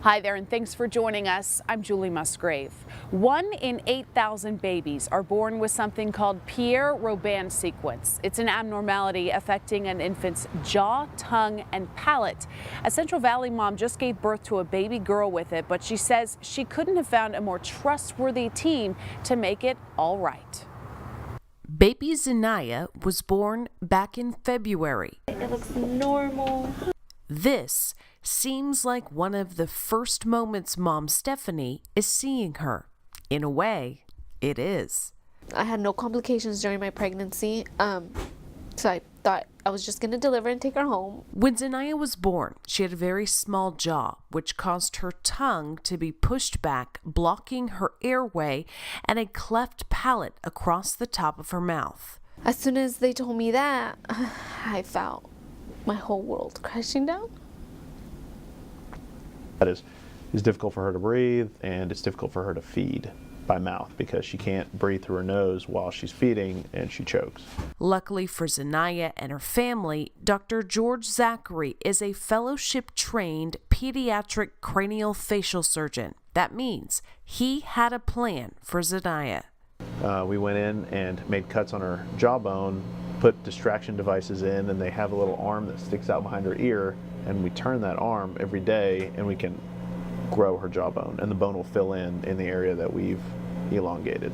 Hi there, and thanks for joining us. I'm Julie Musgrave. 1 in 8,000 babies are born with something called Pierre-Robin sequence. It's an abnormality affecting an infant's jaw, tongue, and palate. A Central Valley mom just gave birth to a baby girl with it, but she says she couldn't have found a more trustworthy team to make it all right. Baby Zanaya was born back in February. It looks normal. This seems like one of the first moments Mom Stephanie is seeing her. In a way, it is. I had no complications during my pregnancy, so I thought I was just going to deliver and take her home. When Zanaya was born, she had a very small jaw, which caused her tongue to be pushed back, blocking her airway, and a cleft palate across the top of her mouth. As soon as they told me that, I felt my whole world crashing down. That is, it's difficult for her to breathe, and it's difficult for her to feed by mouth because she can't breathe through her nose while she's feeding and she chokes. Luckily for Zanaya and her family, Dr. George Zachary is a fellowship-trained pediatric craniofacial surgeon. That means he had a plan for Zanaya. We went in and made cuts on her jawbone, put distraction devices in, and they have a little arm that sticks out behind her ear, and we turn that arm every day and we can grow her jawbone, and the bone will fill in the area that we've elongated.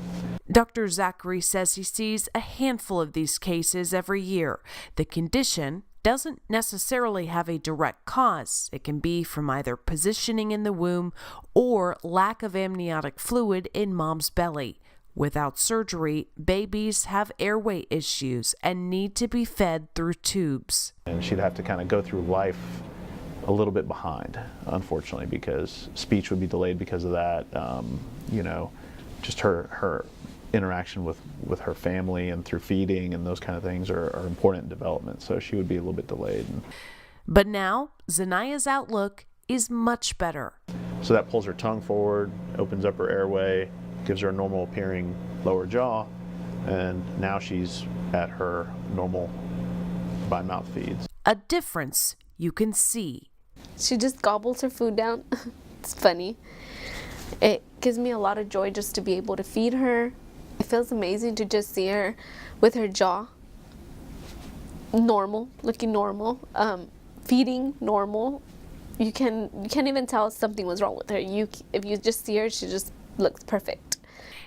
Dr. Zachary says he sees a handful of these cases every year. The condition doesn't necessarily have a direct cause. It can be from either positioning in the womb or lack of amniotic fluid in mom's belly. Without surgery, babies have airway issues and need to be fed through tubes. And she'd have to kind of go through life a little bit behind, unfortunately, because speech would be delayed because of that. Just her interaction with her family and through feeding and those kind of things are important in development, so she would be a little bit delayed. But now, Zanaya's outlook is much better. So that pulls her tongue forward, opens up her airway, gives her a normal appearing lower jaw, and now she's at her normal by mouth feeds. A difference you can see. She just gobbles her food down. It's funny. It gives me a lot of joy just to be able to feed her. It feels amazing to just see her with her jaw normal, looking normal, feeding normal. You can't even tell something was wrong with her. If you just see her, she just looks perfect.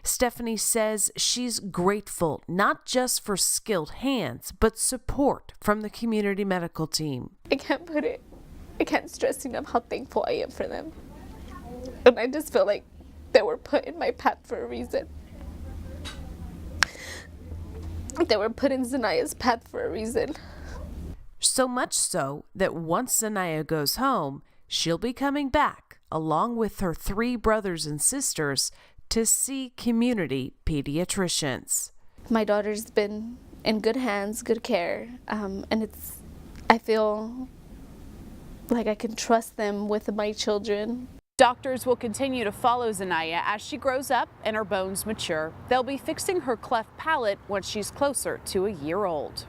Stephanie says she's grateful not just for skilled hands, but support from the community medical team. I can't stress enough how thankful I am for them. And I just feel like they were put in my path for a reason. They were put in Zanaya's path for a reason. So much so that once Zanaya goes home, she'll be coming back, along with her 3 brothers and sisters, to see community pediatricians. My daughter's been in good hands, good care, and I feel like I can trust them with my children. Doctors will continue to follow Zanaya as she grows up and her bones mature. They'll be fixing her cleft palate once she's closer to a year old.